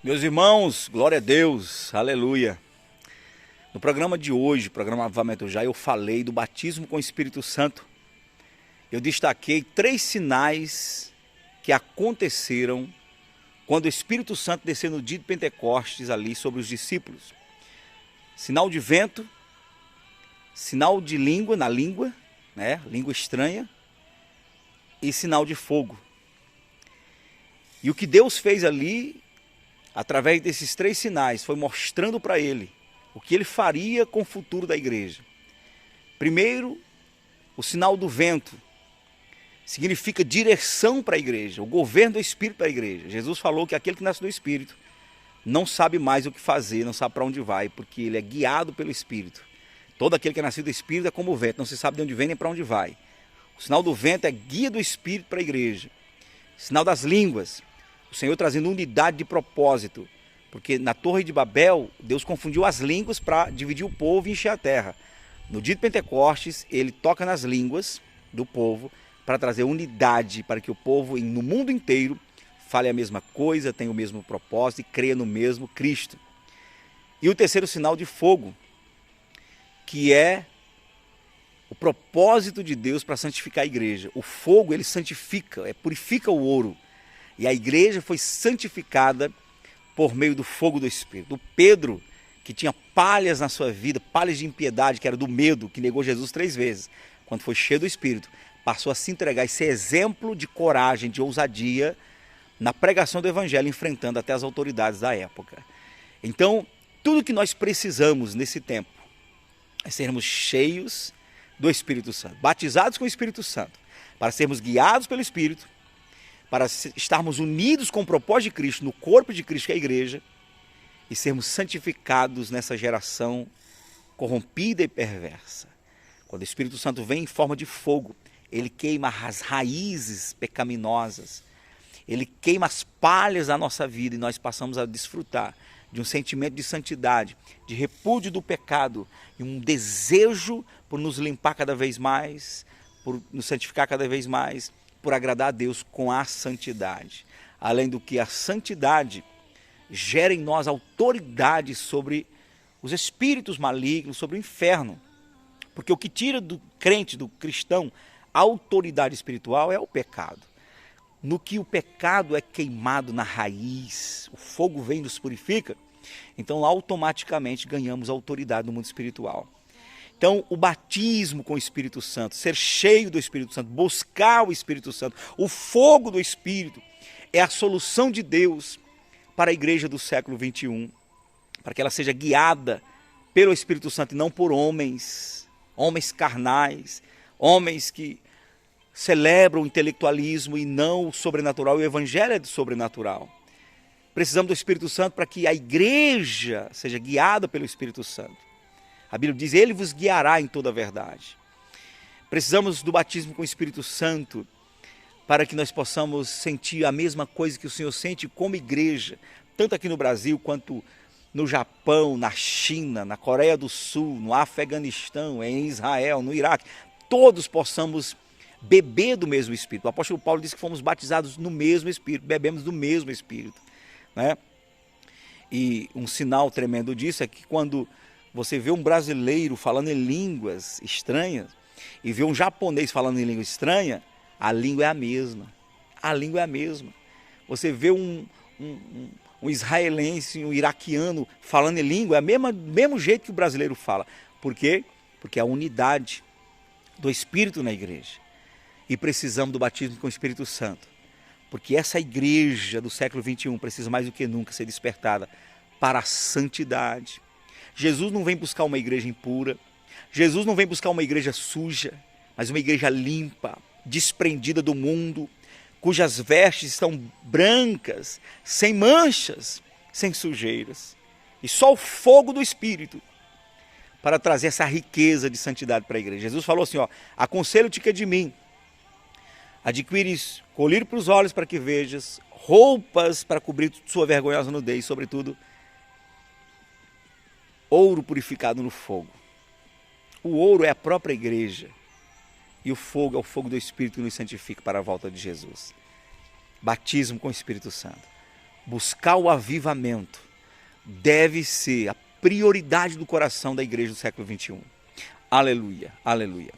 Meus irmãos, glória a Deus, aleluia. No programa de hoje, programa Avivamento Já, eu falei do batismo com o Espírito Santo. Eu destaquei 3 sinais que aconteceram quando o Espírito Santo desceu no dia de Pentecostes ali sobre os discípulos. Sinal de vento, sinal de língua, na língua, né, língua estranha, e sinal de fogo. E o que Deus fez ali, através desses 3 sinais, foi mostrando para ele o que ele faria com o futuro da igreja. Primeiro, o sinal do vento significa direção para a igreja, o governo do Espírito para a igreja. Jesus falou que aquele que nasce do Espírito não sabe mais o que fazer, não sabe para onde vai, porque ele é guiado pelo Espírito. Todo aquele que é nascido do Espírito é como o vento, não se sabe de onde vem nem para onde vai. O sinal do vento é guia do Espírito para a igreja. Sinal das línguas, o Senhor trazendo unidade de propósito, porque na Torre de Babel, Deus confundiu as línguas para dividir o povo e encher a terra. No dia de Pentecostes, ele toca nas línguas do povo para trazer unidade, para que o povo no mundo inteiro fale a mesma coisa, tenha o mesmo propósito e creia no mesmo Cristo. E o terceiro sinal de fogo, que é o propósito de Deus para santificar a igreja. O fogo, ele santifica, purifica o ouro. E a igreja foi santificada por meio do fogo do Espírito. O Pedro, que tinha palhas na sua vida, palhas de impiedade, que era do medo, que negou Jesus 3 vezes, quando foi cheio do Espírito, passou a se entregar e ser exemplo de coragem, de ousadia na pregação do Evangelho, enfrentando até as autoridades da época. Então, tudo que nós precisamos nesse tempo é sermos cheios do Espírito Santo, batizados com o Espírito Santo, para sermos guiados pelo Espírito, para estarmos unidos com o propósito de Cristo, no corpo de Cristo, que é a igreja, e sermos santificados nessa geração corrompida e perversa. Quando o Espírito Santo vem em forma de fogo, ele queima as raízes pecaminosas, ele queima as palhas da nossa vida e nós passamos a desfrutar de um sentimento de santidade, de repúdio do pecado e um desejo por nos limpar cada vez mais, por nos santificar cada vez mais, por agradar a Deus com a santidade. Além do que a santidade gera em nós autoridade sobre os espíritos malignos, sobre o inferno. Porque o que tira do crente, do cristão, a autoridade espiritual é o pecado. No que o pecado é queimado na raiz, o fogo vem e nos purifica, então automaticamente ganhamos autoridade no mundo espiritual. Então, o batismo com o Espírito Santo, ser cheio do Espírito Santo, buscar o Espírito Santo, o fogo do Espírito, é a solução de Deus para a igreja do século 21, para que ela seja guiada pelo Espírito Santo e não por homens carnais, homens que celebram o intelectualismo e não o sobrenatural, e o Evangelho é do sobrenatural. Precisamos do Espírito Santo para que a igreja seja guiada pelo Espírito Santo. A Bíblia diz, ele vos guiará em toda a verdade. Precisamos do batismo com o Espírito Santo para que nós possamos sentir a mesma coisa que o Senhor sente como igreja, tanto aqui no Brasil quanto no Japão, na China, na Coreia do Sul, no Afeganistão, em Israel, no Iraque. Todos possamos beber do mesmo Espírito. O apóstolo Paulo diz que fomos batizados no mesmo Espírito, bebemos do mesmo Espírito, né? E um sinal tremendo disso é que quando você vê um brasileiro falando em línguas estranhas e vê um japonês falando em língua estranha, a língua é a mesma. A língua é a mesma. Você vê um israelense, um iraquiano falando em língua, é o mesmo jeito que o brasileiro fala. Por quê? Porque a unidade do Espírito na igreja. E precisamos do batismo com o Espírito Santo. Porque essa igreja do século 21 precisa mais do que nunca ser despertada para a santidade. Jesus não vem buscar uma igreja impura, Jesus não vem buscar uma igreja suja, mas uma igreja limpa, desprendida do mundo, cujas vestes estão brancas, sem manchas, sem sujeiras. E só o fogo do Espírito para trazer essa riqueza de santidade para a igreja. Jesus falou assim, aconselho-te que é de mim, adquires colírio para os olhos para que vejas, roupas para cobrir sua vergonhosa nudez, sobretudo ouro purificado no fogo. O ouro é a própria igreja. E o fogo é o fogo do Espírito que nos santifica para a volta de Jesus. Batismo com o Espírito Santo. buscar o avivamento deve ser a prioridade do coração da igreja do século XXI. Aleluia, aleluia.